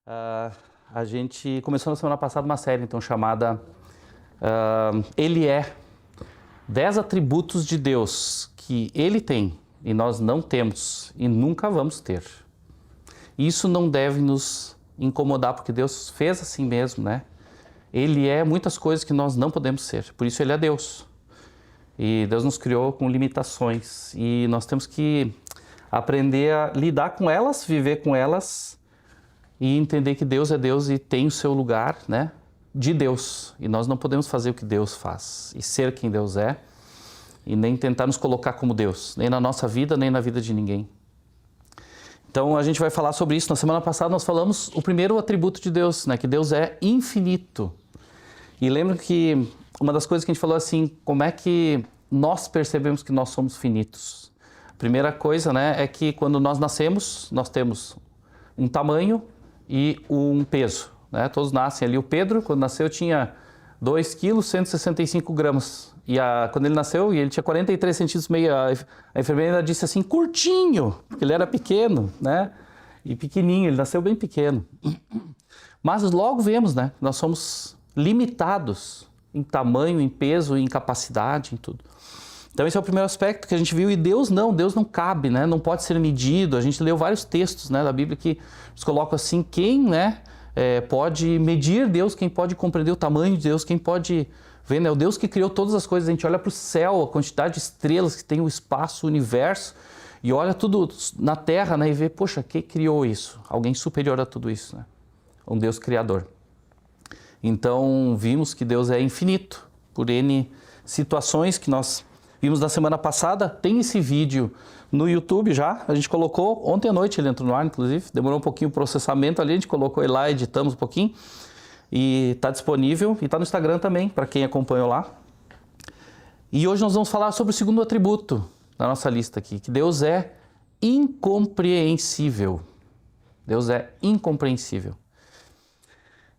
Ah, a gente começou na semana passada uma série então chamada Ele é 10 atributos de Deus que Ele tem e nós não temos e nunca vamos ter. Isso não deve nos incomodar porque Deus fez assim mesmo, né? Ele é muitas coisas que nós não podemos ser, por isso Ele é Deus. E Deus nos criou com limitações e nós temos que aprender a lidar com elas, viver com elas e entender que Deus é Deus e tem o seu lugar, né, de Deus. E nós não podemos fazer o que Deus faz e ser quem Deus é e nem tentar nos colocar como Deus, nem na nossa vida, nem na vida de ninguém. Então a gente vai falar sobre isso. Na semana passada nós falamos o primeiro atributo de Deus, né, que Deus é infinito. E lembra que uma das coisas que a gente falou assim, como é que nós percebemos que nós somos finitos? A primeira coisa, né, é que quando nós nascemos, nós temos um tamanho e um peso, né? Todos nascem ali. O Pedro, quando nasceu, tinha 2 quilos, 165 gramas. E quando ele nasceu, ele tinha 43 centímetros meio, a enfermeira ainda disse assim, curtinho, porque ele era pequeno, né? E pequenininho, ele nasceu bem pequeno. Mas logo vemos, né, nós somos limitados em tamanho, em peso, em capacidade, em tudo. Então esse é o primeiro aspecto que a gente viu. E Deus não cabe, né? Não pode ser medido. A gente leu vários textos, né, da Bíblia que nos colocam assim, quem, né, pode medir Deus, quem pode compreender o tamanho de Deus, quem pode ver, né, o Deus que criou todas as coisas. A gente olha para o céu, a quantidade de estrelas que tem, o espaço, o universo, e olha tudo na Terra, né, e vê, poxa, quem criou isso? Alguém superior a tudo isso, né? Um Deus criador. Então vimos que Deus é infinito, por N situações que nós vimos na semana passada. Tem esse vídeo no YouTube já, a gente colocou, ontem à noite ele entrou no ar, inclusive, demorou um pouquinho o processamento ali, a gente colocou ele lá, editamos um pouquinho, e está disponível, e está no Instagram também, para quem acompanhou lá. E hoje nós vamos falar sobre o segundo atributo da nossa lista aqui, que Deus é incompreensível. Deus é incompreensível.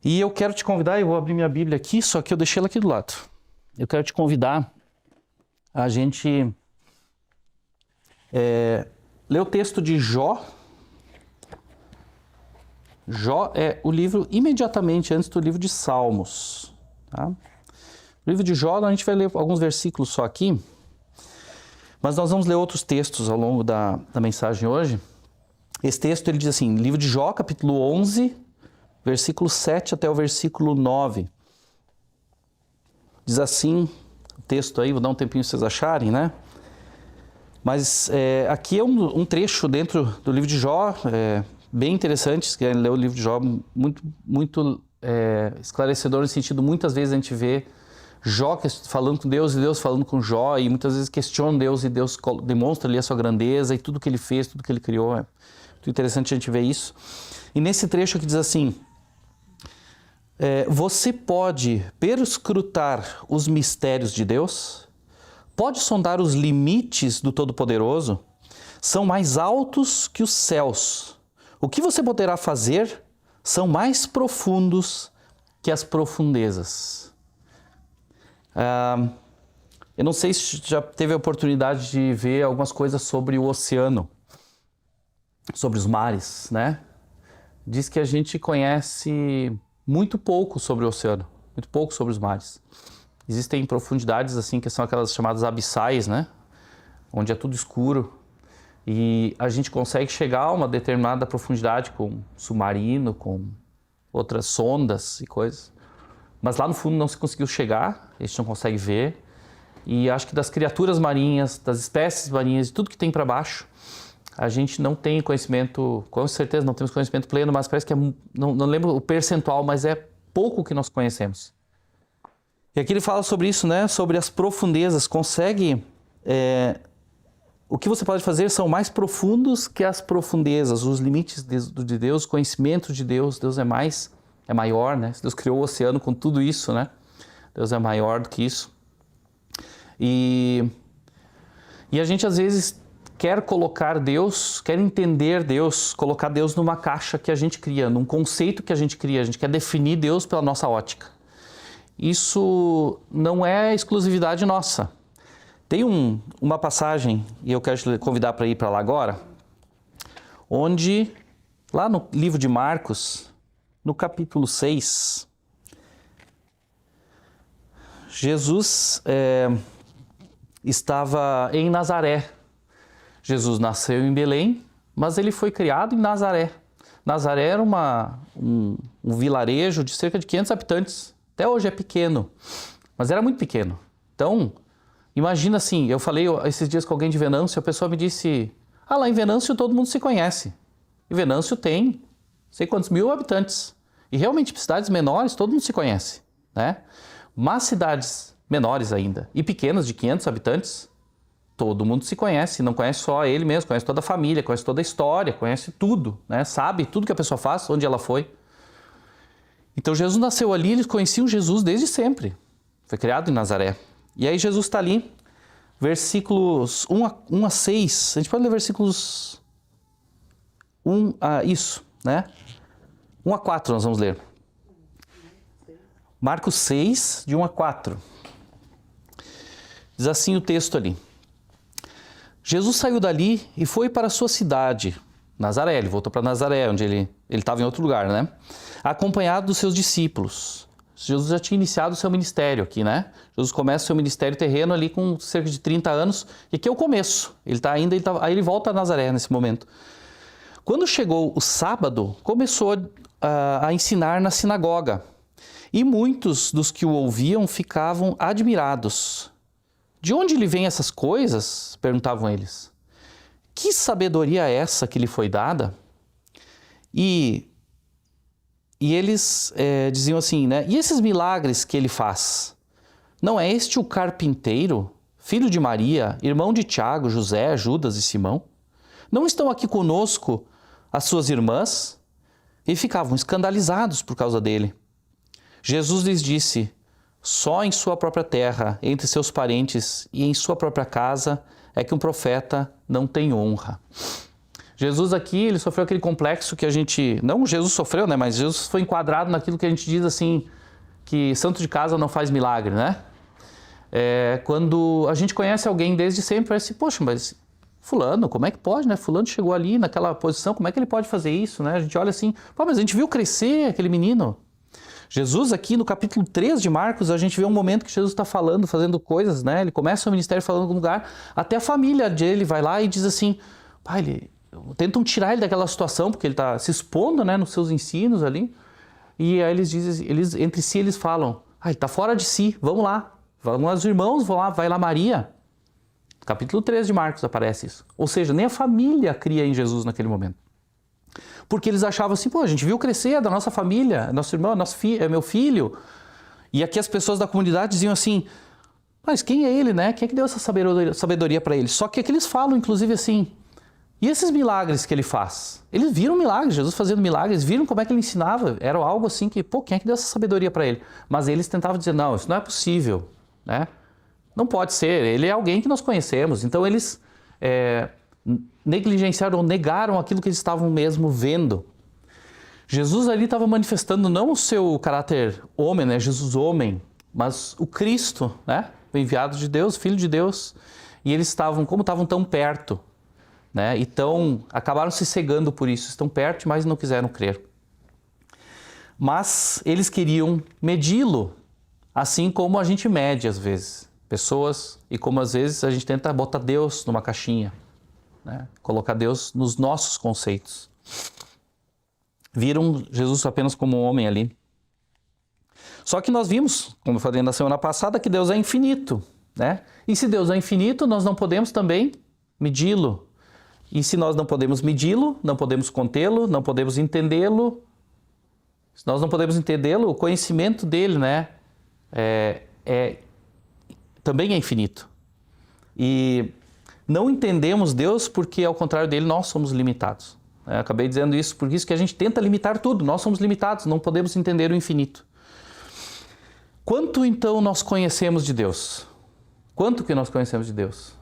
E eu quero te convidar, eu vou abrir minha Bíblia aqui, só que eu deixei ela aqui do lado. Eu quero te convidar a gente ler o texto de Jó. Jó é o livro imediatamente antes do livro de Salmos. Tá? O livro de Jó, a gente vai ler alguns versículos só aqui, mas nós vamos ler outros textos ao longo da mensagem hoje. Esse texto ele diz assim, livro de Jó, capítulo 11, versículo 7 até o versículo 9. Diz assim, o texto aí, vou dar um tempinho para vocês acharem, né? Mas aqui é um trecho dentro do livro de Jó, bem interessante. Se querem ler o livro de Jó, muito esclarecedor, no sentido, muitas vezes a gente vê Jó falando com Deus e Deus falando com Jó, e muitas vezes questiona Deus e Deus demonstra ali a sua grandeza e tudo que ele fez, tudo que ele criou. É muito interessante a gente ver isso. E nesse trecho aqui diz assim, você pode perscrutar os mistérios de Deus? Pode sondar os limites do Todo-Poderoso? São mais altos que os céus. O que você poderá fazer são mais profundos que as profundezas. Eu não sei se já teve a oportunidade de ver algumas coisas sobre o oceano, sobre os mares, né? Diz que a gente conhece muito pouco sobre o oceano, muito pouco sobre os mares. Existem profundidades assim que são aquelas chamadas abissais, né? Onde é tudo escuro e a gente consegue chegar a uma determinada profundidade com submarino, com outras sondas e coisas. Mas lá no fundo não se conseguiu chegar, a gente não consegue ver. E acho que das criaturas marinhas, das espécies marinhas, de tudo que tem para baixo, a gente não tem conhecimento, com certeza não temos conhecimento pleno, mas parece que não lembro o percentual, mas é pouco que nós conhecemos. E aqui ele fala sobre isso, né? Sobre as profundezas. O que você pode fazer são mais profundos que as profundezas, os limites de Deus, o conhecimento de Deus. Deus é maior, né? Deus criou o oceano com tudo isso, né? Deus é maior do que isso. E a gente às vezes quer colocar Deus, quer entender Deus, colocar Deus numa caixa que a gente cria, num conceito que a gente cria. A gente quer definir Deus pela nossa ótica. Isso não é exclusividade nossa. Tem uma passagem, e eu quero te convidar para ir para lá agora, onde, lá no livro de Marcos, no capítulo 6, Jesus estava em Nazaré. Jesus nasceu em Belém, mas ele foi criado em Nazaré. Nazaré era um vilarejo de cerca de 500 habitantes. Até hoje é pequeno, mas era muito pequeno. Então, imagina assim, eu falei esses dias com alguém de Venâncio, a pessoa me disse, lá em Venâncio todo mundo se conhece. E Venâncio tem não sei quantos mil habitantes. E realmente, cidades menores, todo mundo se conhece, né? Mas cidades menores ainda, e pequenas, de 500 habitantes, todo mundo se conhece. Não conhece só ele mesmo, conhece toda a família, conhece toda a história, conhece tudo, né? Sabe tudo que a pessoa faz, onde ela foi. Então, Jesus nasceu ali, eles conheciam Jesus desde sempre. Foi criado em Nazaré. E aí, Jesus está ali, versículos 1 a 6. A gente pode ler versículos 1 a isso, né? 1 a 4 nós vamos ler. Marcos 6, de 1 a 4. Diz assim o texto ali. Jesus saiu dali e foi para a sua cidade, Nazaré. Ele voltou para Nazaré, onde ele estava em outro lugar, né? Acompanhado dos seus discípulos. Jesus já tinha iniciado o seu ministério aqui, né? Jesus começa o seu ministério terreno ali com cerca de 30 anos. E aqui é o começo. Aí ele volta a Nazaré nesse momento. Quando chegou o sábado, começou a ensinar na sinagoga. E muitos dos que o ouviam ficavam admirados. De onde lhe vêm essas coisas? Perguntavam eles. Que sabedoria é essa que lhe foi dada? E eles diziam assim, né? E esses milagres que ele faz? Não é este o carpinteiro, filho de Maria, irmão de Tiago, José, Judas e Simão? Não estão aqui conosco as suas irmãs? E ficavam escandalizados por causa dele. Jesus lhes disse, só em sua própria terra, entre seus parentes e em sua própria casa, é que um profeta não tem honra. Jesus aqui, ele sofreu aquele complexo que a gente... Não Jesus sofreu, né? Mas Jesus foi enquadrado naquilo que a gente diz assim, que santo de casa não faz milagre, né? Quando a gente conhece alguém desde sempre, parece, poxa, mas fulano, como é que pode, né? Fulano chegou ali naquela posição, como é que ele pode fazer isso, né? A gente olha assim, pô, mas a gente viu crescer aquele menino. Jesus aqui no capítulo 3 de Marcos, a gente vê um momento que Jesus está falando, fazendo coisas, né? Ele começa o ministério falando em algum lugar, até a família dele vai lá e diz assim, pai, tentam tirar ele daquela situação, porque ele está se expondo, né, nos seus ensinos ali, e aí eles dizem, entre si eles falam, ele está fora de si, vamos lá, os irmãos vão lá, vai lá Maria. Capítulo 3 de Marcos aparece isso. Ou seja, nem a família cria em Jesus naquele momento. Porque eles achavam assim, a gente viu crescer, é da nossa família, nosso irmão, é meu filho. E aqui as pessoas da comunidade diziam assim, mas quem é ele, né? Quem é que deu essa sabedoria para ele? Só que aqui eles falam, inclusive assim, e esses milagres que ele faz? Eles viram milagres, Jesus fazendo milagres, viram como é que ele ensinava, era algo assim que, quem é que deu essa sabedoria para ele? Mas eles tentavam dizer, não, isso não é possível, né? Não pode ser, ele é alguém que nós conhecemos. Então eles negligenciaram ou negaram aquilo que eles estavam mesmo vendo. Jesus ali estava manifestando não o seu caráter homem, né? Jesus homem, mas o Cristo, né? O enviado de Deus, Filho de Deus. E eles estavam tão perto, né? Então acabaram se cegando por isso, estão perto, mas não quiseram crer. Mas eles queriam medi-lo, assim como a gente mede às vezes pessoas e como às vezes a gente tenta botar Deus numa caixinha, né? Colocar Deus nos nossos conceitos. Viram Jesus apenas como um homem ali. Só que nós vimos, como eu falei na semana passada, que Deus é infinito, né? E se Deus é infinito, nós não podemos também medi-lo. E se nós não podemos medi-lo, não podemos contê-lo, não podemos entendê-lo. Se nós não podemos entendê-lo, o conhecimento dele, né, também é infinito. E não entendemos Deus porque, ao contrário dele, nós somos limitados. Eu acabei dizendo isso, por isso que a gente tenta limitar tudo. Nós somos limitados, não podemos entender o infinito. Quanto, então, nós conhecemos de Deus? Quanto que nós conhecemos de Deus?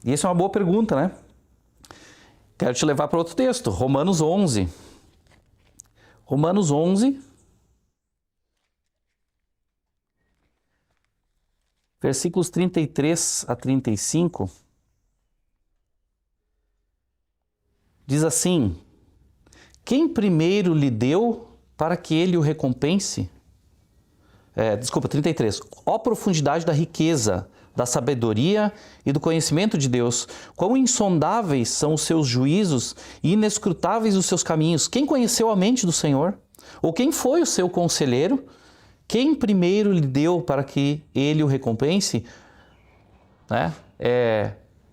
E essa é uma boa pergunta, né? Quero te levar para outro texto, Romanos 11. Romanos 11, versículos 33 a 35, diz assim, quem primeiro lhe deu para que ele o recompense? 33. Ó profundidade da riqueza, da sabedoria e do conhecimento de Deus. Quão insondáveis são os seus juízos e inescrutáveis os seus caminhos. Quem conheceu a mente do Senhor? Ou quem foi o seu conselheiro? Quem primeiro lhe deu para que ele o recompense?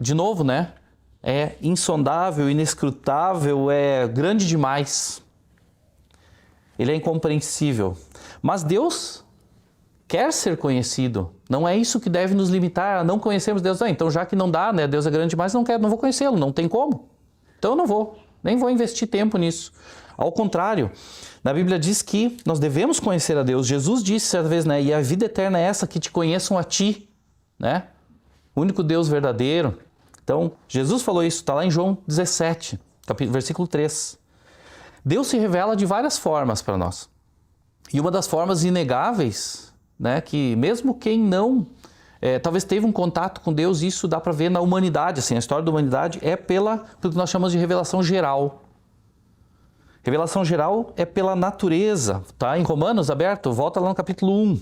De novo, né? É insondável, inescrutável, é grande demais. Ele é incompreensível. Mas Deus quer ser conhecido. Não é isso que deve nos limitar a não conhecermos Deus. Então, já que não dá, né? Deus é grande demais, não vou conhecê-lo, não tem como. Então, eu não vou, nem vou investir tempo nisso. Ao contrário, na Bíblia diz que nós devemos conhecer a Deus. Jesus disse certa vez, né? E a vida eterna é essa, que te conheçam a ti, né? O único Deus verdadeiro. Então, Jesus falou isso, está lá em João 17, versículo 3. Deus se revela de várias formas para nós. E uma das formas inegáveis, né, que mesmo quem não, talvez teve um contato com Deus, isso dá para ver na humanidade, assim, a história da humanidade é pelo que nós chamamos de revelação geral. Revelação geral é pela natureza, tá? Em Romanos, aberto, volta lá no capítulo 1.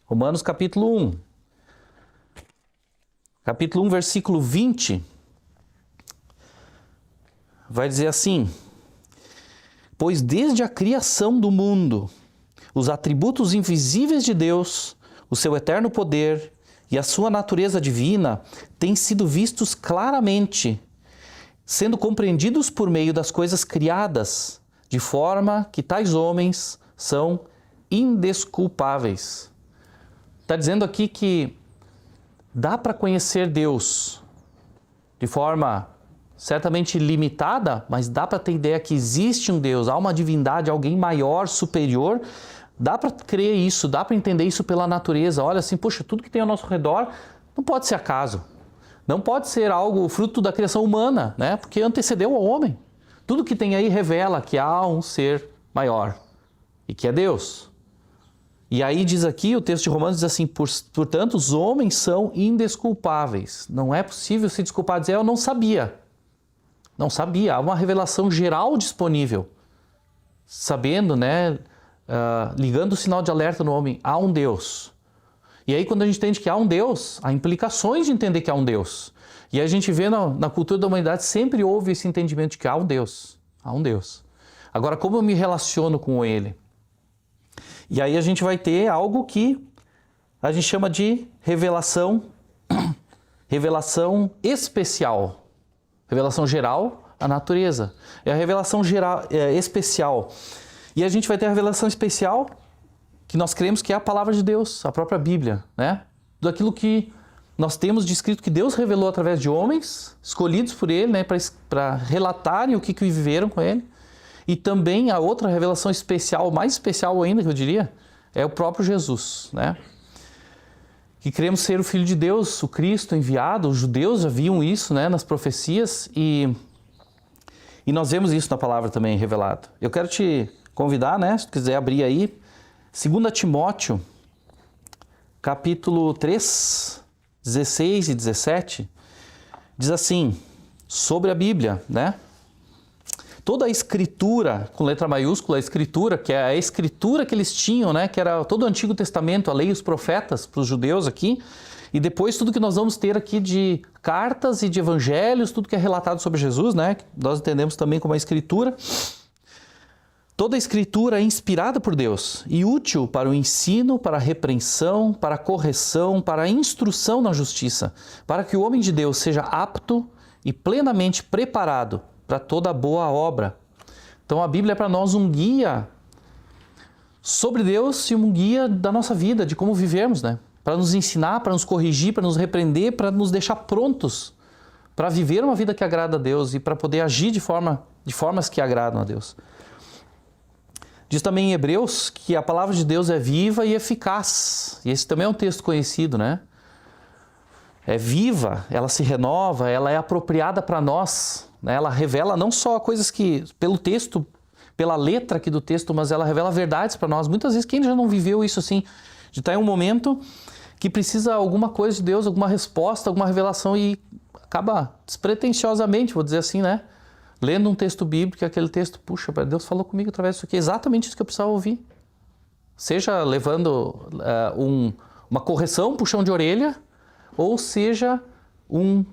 Romanos capítulo 1. Capítulo 1, versículo 20, vai dizer assim: pois desde a criação do mundo, os atributos invisíveis de Deus, o seu eterno poder e a sua natureza divina têm sido vistos claramente, sendo compreendidos por meio das coisas criadas, de forma que tais homens são indesculpáveis. Está dizendo aqui que dá para conhecer Deus de forma certamente limitada, mas dá para ter ideia que existe um Deus, há uma divindade, alguém maior, superior. Dá para crer isso, dá para entender isso pela natureza. Olha assim, poxa, tudo que tem ao nosso redor não pode ser acaso. Não pode ser algo fruto da criação humana, né? Porque antecedeu ao homem. Tudo que tem aí revela que há um ser maior e que é Deus. E aí diz aqui, o texto de Romanos diz assim, portanto, os homens são indesculpáveis. Não é possível se desculpar, dizer, eu não sabia. Não sabia, há uma revelação geral disponível. Sabendo, né, ligando o sinal de alerta no homem, há um Deus. E aí quando a gente entende que há um Deus, há implicações de entender que há um Deus. E a gente vê na cultura da humanidade, sempre houve esse entendimento de que há um Deus. Há um Deus. Agora, como eu me relaciono com Ele? E aí a gente vai ter algo que a gente chama de revelação especial. Revelação geral, a natureza. É a revelação geral, especial. E a gente vai ter a revelação especial, que nós cremos que é a palavra de Deus, a própria Bíblia, né? Daquilo que nós temos descrito que Deus revelou através de homens, escolhidos por Ele, né? Para relatarem o que viveram com Ele. E também a outra revelação especial, mais especial ainda, que eu diria, é o próprio Jesus, né? Que cremos ser o Filho de Deus, o Cristo enviado. Os judeus já viam isso, né, nas profecias e nós vemos isso na palavra também revelado. Eu quero te convidar, né, se tu quiser abrir aí, 2 Timóteo, capítulo 3, 16 e 17, diz assim, sobre a Bíblia, né? Toda a escritura, com letra maiúscula, a escritura, que é a escritura que eles tinham, né? Que era todo o Antigo Testamento, a lei e os profetas para os judeus aqui. E depois tudo que nós vamos ter aqui de cartas e de evangelhos, tudo que é relatado sobre Jesus, né? Nós entendemos também como a escritura. Toda a escritura é inspirada por Deus e útil para o ensino, para a repreensão, para a correção, para a instrução na justiça, para que o homem de Deus seja apto e plenamente preparado para toda boa obra. Então a Bíblia é para nós um guia sobre Deus e um guia da nossa vida, de como vivermos, né? Para nos ensinar, para nos corrigir, para nos repreender, para nos deixar prontos para viver uma vida que agrada a Deus e para poder agir de formas que agradam a Deus. Diz também em Hebreus que a palavra de Deus é viva e eficaz. E esse também é um texto conhecido, né? É viva, ela se renova, ela é apropriada para nós, né? Ela revela não só coisas que, pelo texto, pela letra aqui do texto, mas ela revela verdades para nós. Muitas vezes, quem já não viveu isso assim, de estar em um momento que precisa alguma coisa de Deus, alguma resposta, alguma revelação e acaba despretensiosamente, vou dizer assim, né? lendo um texto bíblico, aquele texto, puxa, Deus falou comigo através disso aqui, exatamente isso que eu precisava ouvir. Seja levando uma correção, puxão de orelha, ou seja um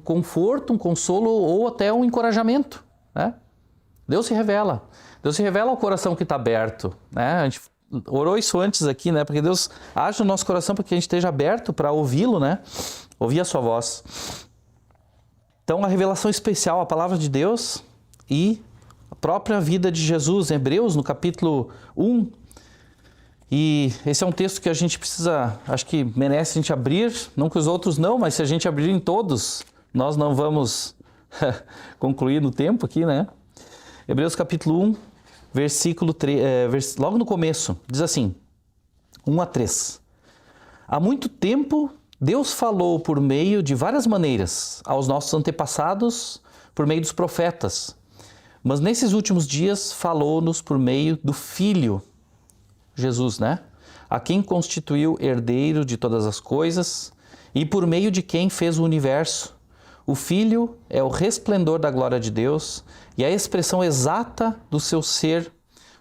conforto, um consolo ou até um encorajamento, né? Deus se revela. Deus se revela ao coração que está aberto, né? A gente orou isso antes aqui, né? Porque Deus age no nosso coração para que a gente esteja aberto para ouvi-lo, né? Ouvir a sua voz. Então, a revelação especial, a palavra de Deus e a própria vida de Jesus, em Hebreus, no capítulo 1. E esse é um texto que a gente precisa, acho que merece a gente abrir, não que os outros não, mas se a gente abrir em todos, nós não vamos concluir no tempo aqui, né? Hebreus capítulo 1, versículo 3, logo no começo, diz assim, 1-3. Há muito tempo Deus falou por meio de várias maneiras aos nossos antepassados, por meio dos profetas. Mas nesses últimos dias falou-nos por meio do Filho, Jesus, né? A quem constituiu herdeiro de todas as coisas e por meio de quem fez o universo. O Filho é o resplendor da glória de Deus e a expressão exata do seu ser,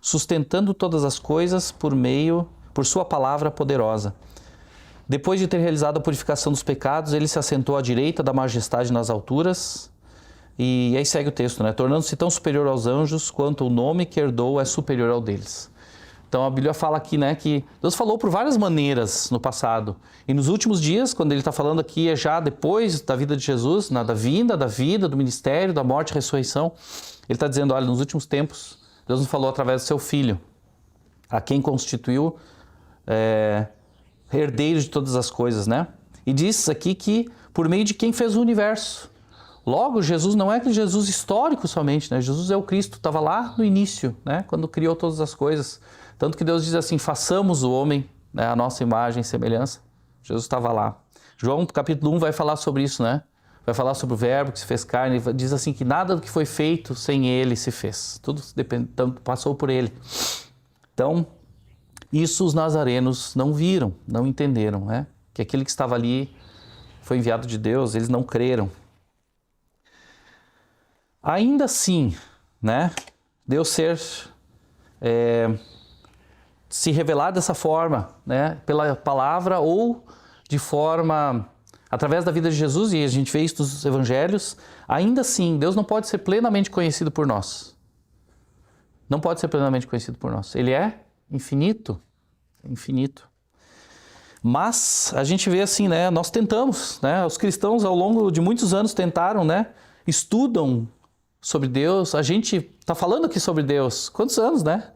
sustentando todas as coisas por sua palavra poderosa. Depois de ter realizado a purificação dos pecados, ele se assentou à direita da majestade nas alturas. E aí segue o texto, né? Tornando-se tão superior aos anjos, quanto o nome que herdou é superior ao deles. Então a Bíblia fala aqui, né, que Deus falou por várias maneiras no passado. E nos últimos dias, quando ele está falando aqui, é já depois da vida de Jesus, da vinda, da vida, do ministério, da morte e ressurreição. Ele está dizendo, olha, nos últimos tempos, Deus nos falou através do seu Filho, a quem constituiu herdeiro de todas as coisas, né? E diz aqui que por meio de quem fez o universo. Logo, Jesus não é aquele Jesus histórico somente, né? Jesus é o Cristo, estava lá no início, né? Quando criou todas as coisas. Tanto que Deus diz assim, façamos o homem, né? A nossa imagem e semelhança. Jesus estava lá. João, capítulo 1, vai falar sobre isso, né? Vai falar sobre o verbo que se fez carne. Diz assim que nada do que foi feito sem ele se fez. Tudo passou por ele. Então, isso os nazarenos não viram, não entenderam, né? Que aquele que estava ali foi enviado de Deus, eles não creram. Ainda assim, né? Deus se revelar dessa forma, né? Pela palavra ou de forma através da vida de Jesus, e a gente vê isso nos evangelhos, ainda assim, Deus não pode ser plenamente conhecido por nós. Não pode ser plenamente conhecido por nós. Ele é infinito, infinito. Mas a gente vê assim, né? Nós tentamos, né? Os cristãos ao longo de muitos anos tentaram, né? Estudam sobre Deus. A gente está falando aqui sobre Deus. Quantos anos, né?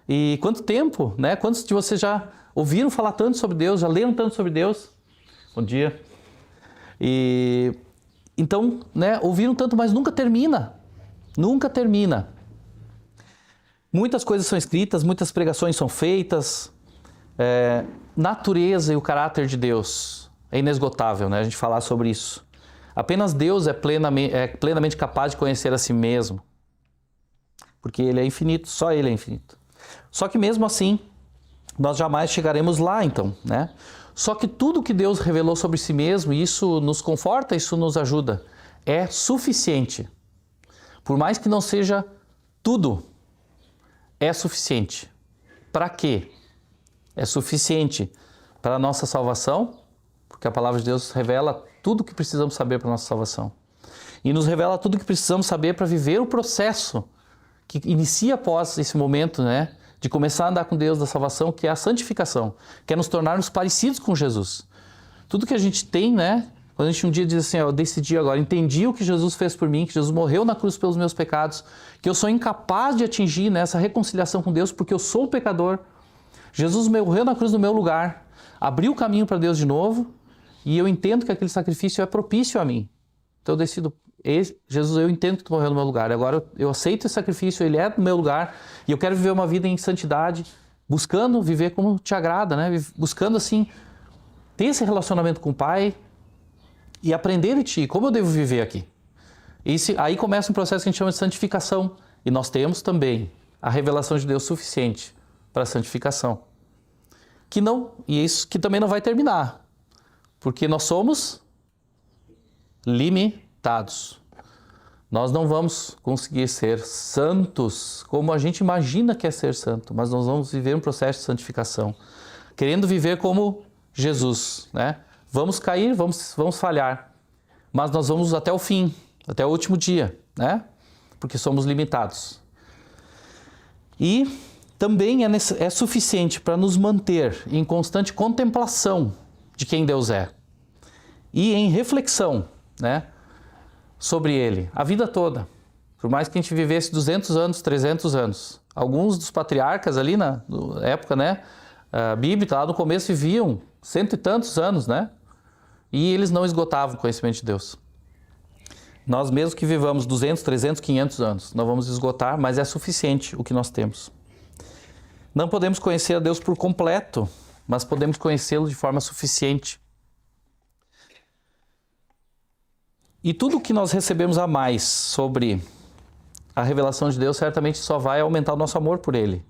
E quanto tempo, né? Quantos de vocês já ouviram falar tanto sobre Deus, já leram tanto sobre Deus? Bom dia. E então, né? Ouviram tanto, mas nunca termina. Nunca termina. Muitas coisas são escritas, muitas pregações são feitas. Natureza e o caráter de Deus é inesgotável, né? A gente falar sobre isso. Apenas Deus é plenamente capaz de conhecer a si mesmo. Porque Ele é infinito, só Ele é infinito. Só que mesmo assim, nós jamais chegaremos lá, então, né? Só que tudo que Deus revelou sobre si mesmo, e isso nos conforta, isso nos ajuda, é suficiente. Por mais que não seja tudo, é suficiente. Para quê? É suficiente para a nossa salvação, porque a palavra de Deus revela tudo o que precisamos saber para a nossa salvação. E nos revela tudo o que precisamos saber para viver o processo que inicia após esse momento, né, de começar a andar com Deus da salvação, que é a santificação, que é nos tornarmos parecidos com Jesus. Tudo que a gente tem, né, quando a gente um dia diz assim, eu decidi agora, entendi o que Jesus fez por mim, que Jesus morreu na cruz pelos meus pecados, que eu sou incapaz de atingir nessa reconciliação com Deus porque eu sou um pecador. Jesus morreu na cruz no meu lugar, abriu o caminho para Deus de novo, e eu entendo que aquele sacrifício é propício a mim. Então eu decido, Jesus, eu entendo que tu morreu no meu lugar, agora eu aceito esse sacrifício, ele é no meu lugar, e eu quero viver uma vida em santidade, buscando viver como te agrada, né? Buscando assim, ter esse relacionamento com o Pai e aprender de ti, como eu devo viver aqui. Aí começa um processo que a gente chama de santificação, e nós temos também a revelação de Deus suficiente para a santificação. E isso que também não vai terminar, porque nós somos limitados. Nós não vamos conseguir ser santos como a gente imagina que é ser santo, mas nós vamos viver um processo de santificação, querendo viver como Jesus, né? Vamos cair, vamos falhar, mas nós vamos até o fim, até o último dia, né? Porque somos limitados. E também é suficiente para nos manter em constante contemplação de quem Deus é e em reflexão, né, sobre Ele, a vida toda. Por mais que a gente vivesse 200 anos, 300 anos. Alguns dos patriarcas ali na época, né, bíblica, lá no começo viviam 100 e tantos anos, né? E eles não esgotavam o conhecimento de Deus. Nós mesmos que vivamos 200, 300, 500 anos, não vamos esgotar, mas é suficiente o que nós temos. Não podemos conhecer a Deus por completo, mas podemos conhecê-lo de forma suficiente. E tudo o que nós recebemos a mais sobre a revelação de Deus certamente só vai aumentar o nosso amor por Ele.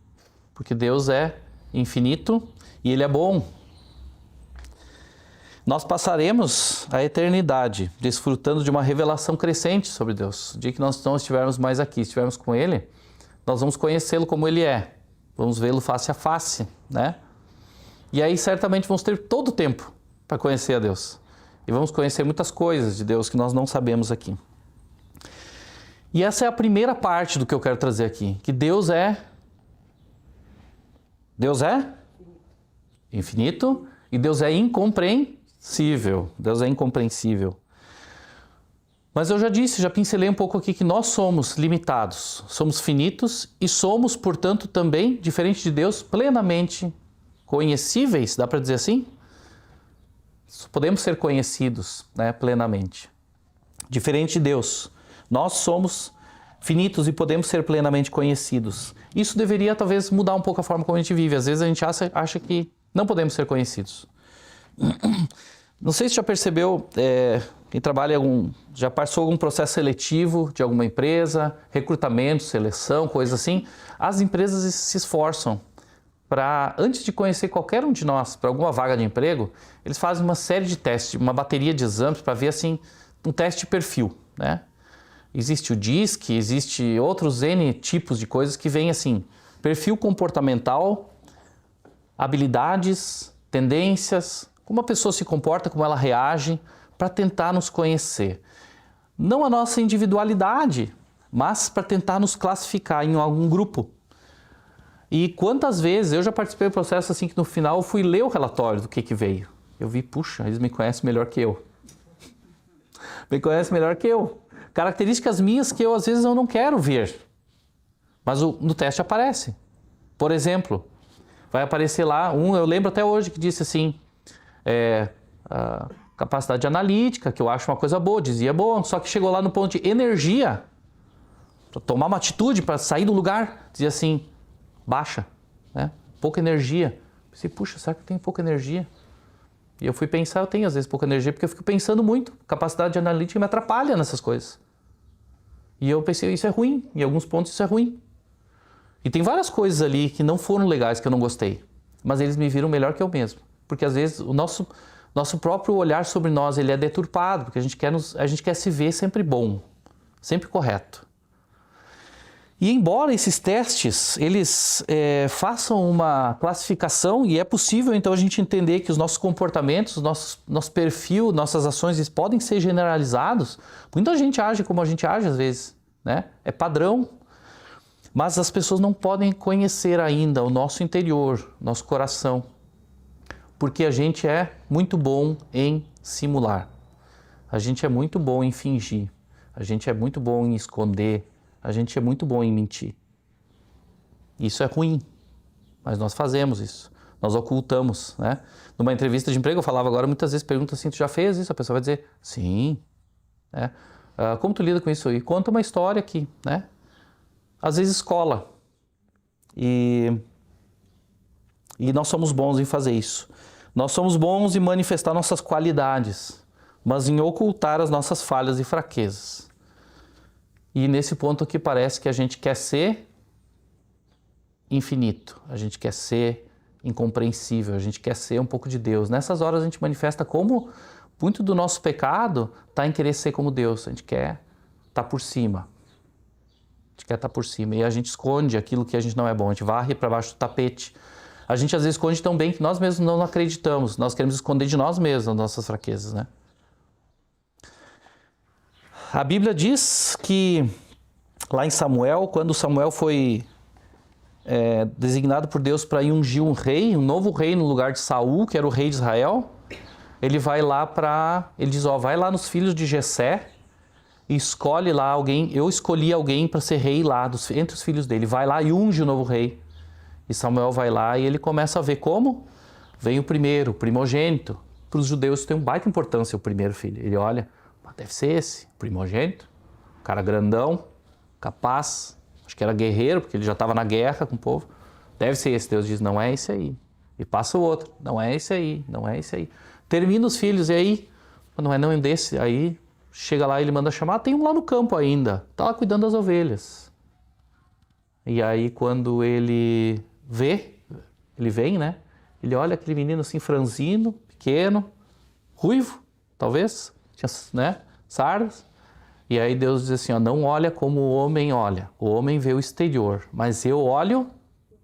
Porque Deus é infinito e Ele é bom. Nós passaremos a eternidade desfrutando de uma revelação crescente sobre Deus. O dia que nós não estivermos mais aqui, estivermos com Ele, nós vamos conhecê-lo como Ele é. Vamos vê-lo face a face, né? E aí certamente vamos ter todo o tempo para conhecer a Deus. E vamos conhecer muitas coisas de Deus que nós não sabemos aqui. E essa é a primeira parte do que eu quero trazer aqui. Que Deus é infinito e Deus é incompreensível. Deus é incompreensível. Mas eu já disse, já pincelei um pouco aqui que nós somos limitados, somos finitos e somos, portanto, também, diferente de Deus, plenamente conhecíveis, dá para dizer assim? Podemos ser conhecidos, né, plenamente. Diferente de Deus, nós somos finitos e podemos ser plenamente conhecidos. Isso deveria talvez mudar um pouco a forma como a gente vive. Às vezes a gente acha que não podemos ser conhecidos. Não sei se já percebeu, quem trabalha já passou algum processo seletivo de alguma empresa, recrutamento, seleção, coisa assim. As empresas se esforçam para, antes de conhecer qualquer um de nós para alguma vaga de emprego, eles fazem uma série de testes, uma bateria de exames para ver assim, um teste de perfil, né? Existe o DISC, existe outros N tipos de coisas que vêm assim, perfil comportamental, habilidades, tendências, como a pessoa se comporta, como ela reage, para tentar nos conhecer. Não a nossa individualidade, mas para tentar nos classificar em algum grupo. E quantas vezes eu já participei do processo assim que no final eu fui ler o relatório do que veio. Eu vi, puxa, eles me conhecem melhor que eu. Me conhecem melhor que eu. Características minhas que eu às vezes eu não quero ver. Mas no teste aparece. Por exemplo, vai aparecer lá eu lembro até hoje que disse assim, a capacidade analítica, que eu acho uma coisa boa, dizia bom, só que chegou lá no ponto de energia, para tomar uma atitude, para sair do lugar, dizia assim, baixa, né? Pouca energia. Eu pensei, puxa, será que eu tenho pouca energia? E eu fui pensar, eu tenho às vezes pouca energia, porque eu fico pensando muito. Capacidade analítica me atrapalha nessas coisas. E eu pensei, isso é ruim. Em alguns pontos isso é ruim. E tem várias coisas ali que não foram legais, que eu não gostei. Mas eles me viram melhor que eu mesmo. Porque às vezes o nosso próprio olhar sobre nós, ele é deturpado. Porque a gente quer se ver sempre bom, sempre correto. E embora esses testes, eles façam uma classificação, e é possível então a gente entender que os nossos comportamentos, nosso perfil, nossas ações, eles podem ser generalizados. Muita gente age como a gente age às vezes, né? É padrão. Mas as pessoas não podem conhecer ainda o nosso interior, nosso coração. Porque a gente é muito bom em simular. A gente é muito bom em fingir. A gente é muito bom em esconder. A gente é muito bom em mentir. Isso é ruim, mas nós fazemos isso. Nós ocultamos, né? Numa entrevista de emprego, eu falava agora, muitas vezes perguntam assim, tu já fez isso? A pessoa vai dizer, sim. Né? Como tu lida com isso aí? Conta uma história aqui, né? Às vezes escola. E nós somos bons em fazer isso. Nós somos bons em manifestar nossas qualidades, mas em ocultar as nossas falhas e fraquezas. E nesse ponto aqui parece que a gente quer ser infinito, a gente quer ser incompreensível, a gente quer ser um pouco de Deus. Nessas horas a gente manifesta como muito do nosso pecado está em querer ser como Deus. A gente quer estar por cima. A gente quer estar por cima. E a gente esconde aquilo que a gente não é bom. A gente varre para baixo do tapete. A gente às vezes esconde tão bem que nós mesmos não acreditamos. Nós queremos esconder de nós mesmos as nossas fraquezas, né? A Bíblia diz que lá em Samuel, quando Samuel foi designado por Deus para ir ungir um rei, um novo rei no lugar de Saul, que era o rei de Israel, ele vai lá ele diz, vai lá nos filhos de Jessé e escolhe lá alguém, eu escolhi alguém para ser rei lá, entre os filhos dele, vai lá e unge o novo rei. E Samuel vai lá e ele começa a ver como vem o primeiro, o primogênito. Para os judeus tem uma baita importância o primeiro filho. Ele olha, deve ser esse, primogênito, cara grandão, capaz, acho que era guerreiro, porque ele já estava na guerra com o povo. Deve ser esse. Deus diz, não é esse aí. E passa o outro, não é esse aí, não é esse aí. Termina os filhos e aí, não é desse. Aí chega lá e ele manda chamar, tem um lá no campo ainda, tá lá cuidando das ovelhas. E aí quando ele vem, né? Ele olha aquele menino assim franzino, pequeno, ruivo, talvez, né? Sardas. E aí Deus diz assim, não olha como o homem olha. O homem vê o exterior, mas eu olho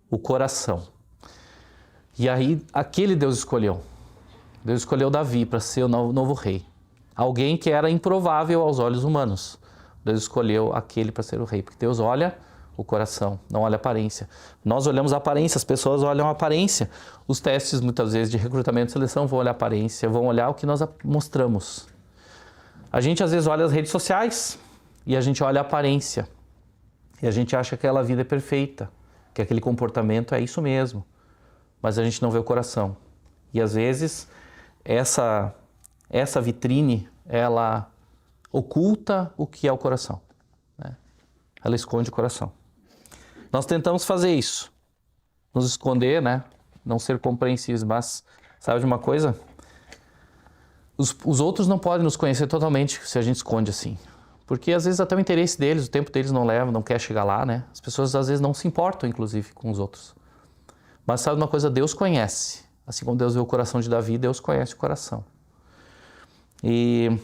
o coração. E aí aquele Deus escolheu. Deus escolheu Davi para ser o novo rei. Alguém que era improvável aos olhos humanos. Deus escolheu aquele para ser o rei, porque Deus olha o coração, não olha a aparência. Nós olhamos a aparência, as pessoas olham a aparência. Os testes, muitas vezes, de recrutamento e seleção vão olhar a aparência, vão olhar o que nós mostramos. A gente, às vezes, olha as redes sociais e a gente olha a aparência. E a gente acha que aquela vida é perfeita, que aquele comportamento é isso mesmo. Mas a gente não vê o coração. E, às vezes, essa vitrine, ela oculta o que é o coração, né? Ela esconde o coração. Nós tentamos fazer isso, nos esconder, né? Não ser compreensíveis, mas sabe de uma coisa? Os outros não podem nos conhecer totalmente se a gente esconde assim. Porque às vezes até o interesse deles, o tempo deles não leva, não quer chegar lá, né? As pessoas às vezes não se importam, inclusive, com os outros. Mas sabe uma coisa? Deus conhece. Assim como Deus vê o coração de Davi, Deus conhece o coração. E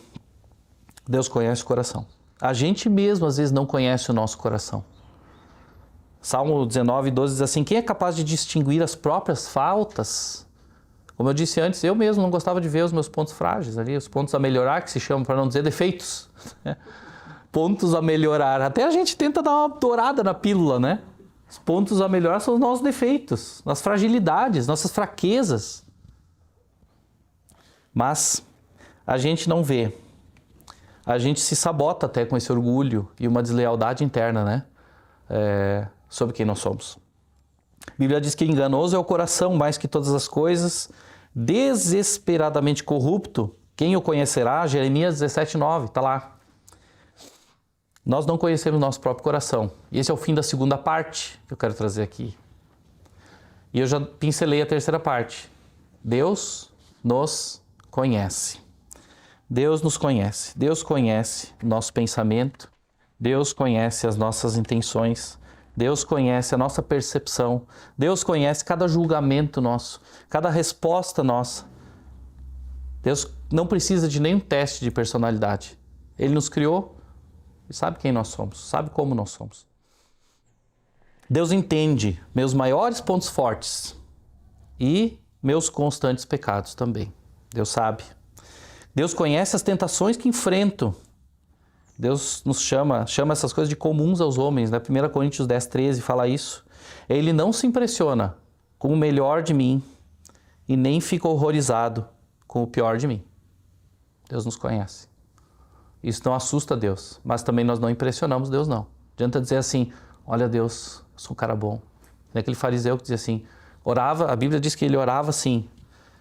Deus conhece o coração. A gente mesmo às vezes não conhece o nosso coração. Salmo 19, 12 diz assim, quem é capaz de distinguir as próprias faltas? Como eu disse antes, eu mesmo não gostava de ver os meus pontos frágeis ali, os pontos a melhorar, que se chamam, para não dizer defeitos. Pontos a melhorar. Até a gente tenta dar uma dourada na pílula, né? Os pontos a melhorar são os nossos defeitos, nossas fragilidades, nossas fraquezas. Mas a gente não vê. A gente se sabota até com esse orgulho e uma deslealdade interna, né? Sobre quem nós somos. A Bíblia diz que enganoso é o coração mais que todas as coisas, desesperadamente corrupto, quem o conhecerá? Jeremias 17:9, está lá. Nós não conhecemos nosso próprio coração. E esse é o fim da segunda parte que eu quero trazer aqui. E eu já pincelei a terceira parte. Deus nos conhece. Deus nos conhece. Deus conhece o nosso pensamento. Deus conhece as nossas intenções. Deus conhece a nossa percepção. Deus conhece cada julgamento nosso, cada resposta nossa. Deus não precisa de nenhum teste de personalidade. Ele nos criou e sabe quem nós somos, sabe como nós somos. Deus entende meus maiores pontos fortes e meus constantes pecados também. Deus sabe. Deus conhece as tentações que enfrento. Deus nos chama essas coisas de comuns aos homens, né? 1 Coríntios 10:13 fala isso. Ele não se impressiona com o melhor de mim e nem fica horrorizado com o pior de mim. Deus nos conhece. Isso não assusta Deus, mas também nós não impressionamos Deus, não. Adianta dizer assim, olha Deus, eu sou um cara bom. É aquele fariseu que dizia assim, orava, a Bíblia diz que ele orava assim,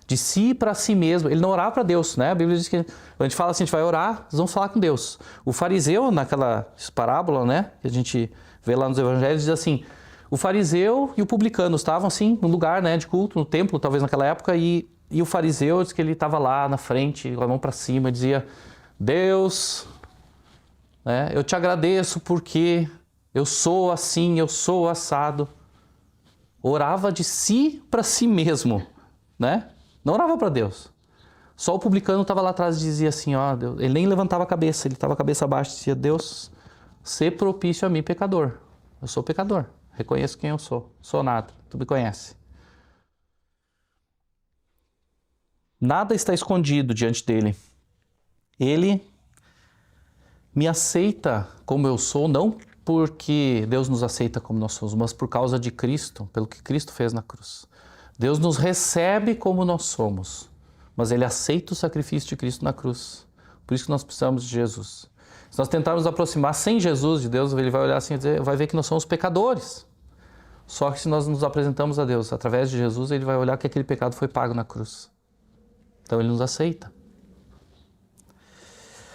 de si para si mesmo. Ele não orava para Deus, né? A Bíblia diz que a gente fala assim, a gente vai orar, nós vamos falar com Deus. O fariseu, naquela parábola, né, que a gente vê lá nos evangelhos, diz assim, o fariseu e o publicano estavam assim, no lugar, né, de culto, no templo, talvez naquela época, e o fariseu diz que ele estava lá na frente, com a mão para cima, e dizia, Deus, né, eu te agradeço porque eu sou assim, eu sou assado. Orava de si para si mesmo, né? Não orava para Deus. Só o publicano estava lá atrás e dizia assim, ó, Deus, ele nem levantava a cabeça, ele estava a cabeça abaixo e dizia, Deus, sê propício a mim, pecador. Eu sou pecador, reconheço quem eu sou nada, tu me conhece. Nada está escondido diante dele. Ele me aceita como eu sou, não porque Deus nos aceita como nós somos, mas por causa de Cristo, pelo que Cristo fez na cruz. Deus nos recebe como nós somos, mas Ele aceita o sacrifício de Cristo na cruz. Por isso que nós precisamos de Jesus. Se nós tentarmos nos aproximar sem Jesus de Deus, Ele vai olhar assim e dizer, vai ver que nós somos pecadores. Só que se nós nos apresentamos a Deus através de Jesus, Ele vai olhar que aquele pecado foi pago na cruz. Então Ele nos aceita.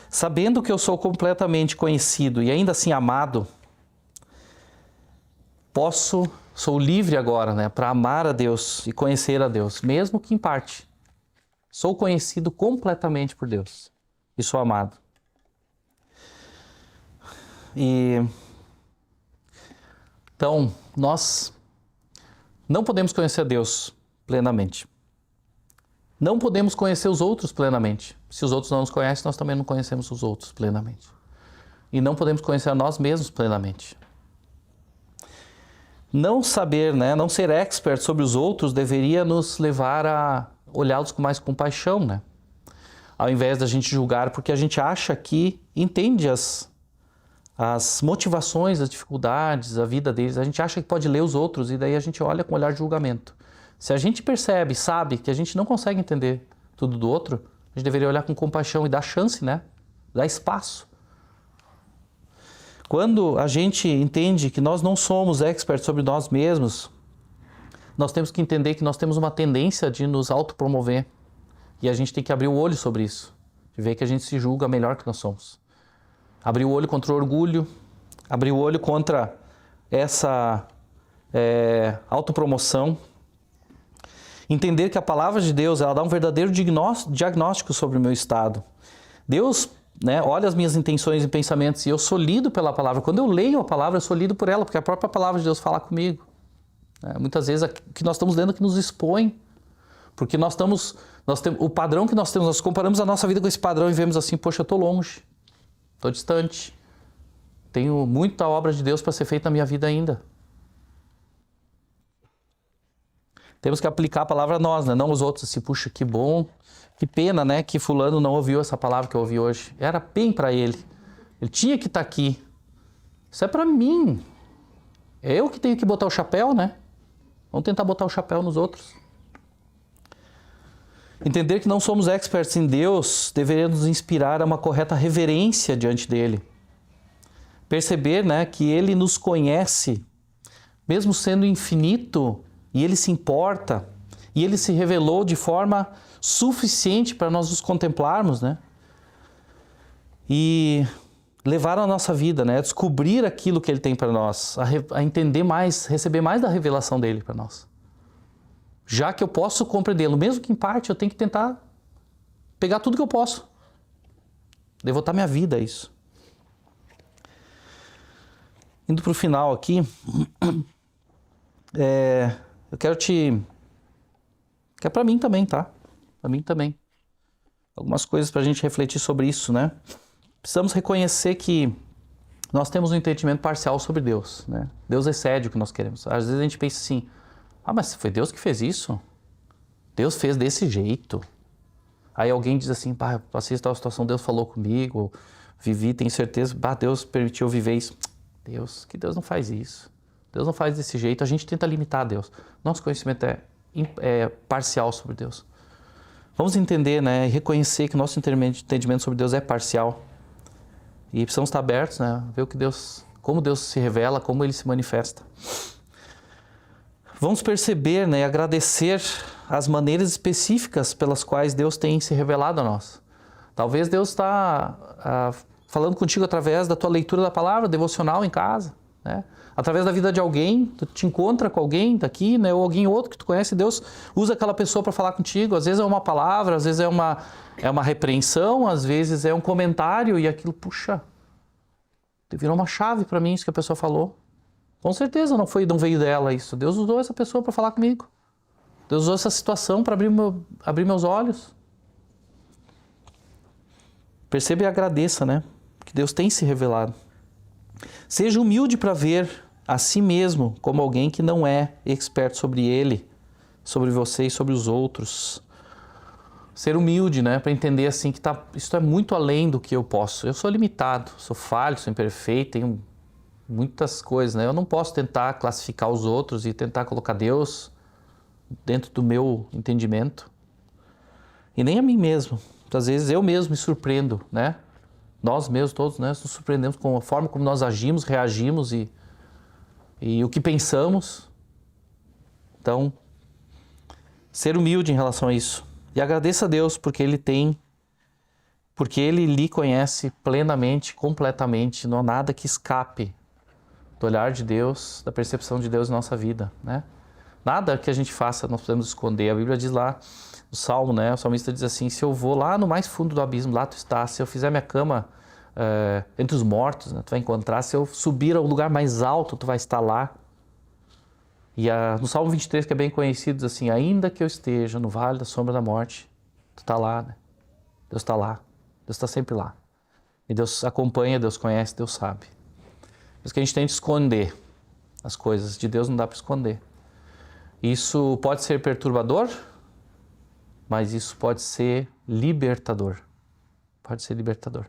Sabendo que eu sou completamente conhecido e ainda assim amado, sou livre agora, né, para amar a Deus e conhecer a Deus, mesmo que em parte. Sou conhecido completamente por Deus e sou amado. Então, nós não podemos conhecer a Deus plenamente. Não podemos conhecer os outros plenamente. Se os outros não nos conhecem, nós também não conhecemos os outros plenamente. E não podemos conhecer a nós mesmos plenamente. Não saber, né, não ser expert sobre os outros deveria nos levar a olhá-los com mais compaixão, né? Ao invés da gente julgar, porque a gente acha que entende as motivações, as dificuldades, a vida deles. A gente acha que pode ler os outros e daí a gente olha com olhar de julgamento. Se a gente percebe, sabe que a gente não consegue entender tudo do outro, a gente deveria olhar com compaixão e dar chance, né? Dar espaço. Quando a gente entende que nós não somos experts sobre nós mesmos, nós temos que entender que nós temos uma tendência de nos autopromover. E a gente tem que abrir o olho sobre isso. De ver que a gente se julga melhor que nós somos. Abrir o olho contra o orgulho, abrir o olho contra essa autopromoção. Entender que a palavra de Deus, ela dá um verdadeiro diagnóstico sobre o meu estado. Deus, né, olha as minhas intenções e pensamentos e eu sou lido pela palavra. Quando eu leio a palavra, eu sou lido por ela, porque a própria palavra de Deus fala comigo. Muitas vezes o que nós estamos lendo que nos expõe. Porque nós temos o padrão que nós temos, nós comparamos a nossa vida com esse padrão e vemos assim, poxa, eu estou longe, estou distante. Tenho muita obra de Deus para ser feita na minha vida ainda. Temos que aplicar a palavra a nós, né? Não os outros, assim, puxa, que bom, que pena, né, que fulano não ouviu essa palavra que eu ouvi hoje. Era bem para ele. Ele tinha que estar aqui. Isso é para mim. É eu que tenho que botar o chapéu, né? Vamos tentar botar o chapéu nos outros. Entender que não somos experts em Deus deveria nos inspirar a uma correta reverência diante dele. Perceber, né, que ele nos conhece, mesmo sendo infinito, e ele se importa, e ele se revelou de forma suficiente para nós nos contemplarmos, né? E levar a nossa vida, né, a descobrir aquilo que ele tem para nós, a entender mais, receber mais da revelação dele para nós. Já que eu posso compreendê-lo, mesmo que em parte, eu tenho que tentar pegar tudo que eu posso. Devotar minha vida a isso. Indo para o final aqui, eu quero que é para mim também, tá? Para mim também. Algumas coisas para a gente refletir sobre isso, né? Precisamos reconhecer que nós temos um entendimento parcial sobre Deus, né? Deus excede o que nós queremos. Às vezes a gente pensa assim, mas foi Deus que fez isso? Deus fez desse jeito. Aí alguém diz assim, passei tal situação, Deus falou comigo, vivi, tenho certeza, Deus permitiu viver isso. Deus não faz isso. Deus não faz desse jeito, a gente tenta limitar Deus. Nosso conhecimento é parcial sobre Deus. Vamos entender, né, e reconhecer que nosso entendimento sobre Deus é parcial. E precisamos estar abertos, né, ver como Deus se revela, como Ele se manifesta. Vamos perceber, né, e agradecer as maneiras específicas pelas quais Deus tem se revelado a nós. Talvez Deus está falando contigo através da tua leitura da palavra devocional em casa, né? Através da vida de alguém, tu te encontra com alguém daqui, né, ou alguém outro que tu conhece, Deus usa aquela pessoa para falar contigo. Às vezes é uma palavra, às vezes é uma repreensão, às vezes é um comentário e aquilo, puxa, virou uma chave para mim isso que a pessoa falou. Com certeza não veio dela isso. Deus usou essa pessoa para falar comigo. Deus usou essa situação para abrir meus olhos. Perceba e agradeça, né? Que Deus tem se revelado. Seja humilde para ver a si mesmo como alguém que não é expert sobre ele, sobre você e sobre os outros. Ser humilde, né? Para entender assim que isso é muito além do que eu posso. Eu sou limitado, sou falho, sou imperfeito, tenho muitas coisas, né? Eu não posso tentar classificar os outros e tentar colocar Deus dentro do meu entendimento. E nem a mim mesmo. Muitas vezes eu mesmo me surpreendo, né? Nós mesmos, todos, né? Nos surpreendemos com a forma como nós agimos, reagimos e o que pensamos. Então, ser humilde em relação a isso. E agradeça a Deus porque Ele lhe conhece plenamente, completamente. Não há nada que escape do olhar de Deus, da percepção de Deus em nossa vida, né? Nada que a gente faça nós podemos esconder. A Bíblia diz lá, no Salmo, né? O salmista diz assim, se eu vou lá no mais fundo do abismo, lá tu estás. Se eu fizer minha cama entre os mortos, né, tu vai encontrar. Se eu subir ao lugar mais alto, tu vai estar lá. E no Salmo 23, que é bem conhecido, diz assim, ainda que eu esteja no vale da sombra da morte, tu está lá, né? Deus está lá. Deus está sempre lá. E Deus acompanha, Deus conhece, Deus sabe. Por isso que a gente tenta esconder as coisas. De Deus não dá para esconder. Isso pode ser perturbador, mas isso pode ser libertador. Pode ser libertador.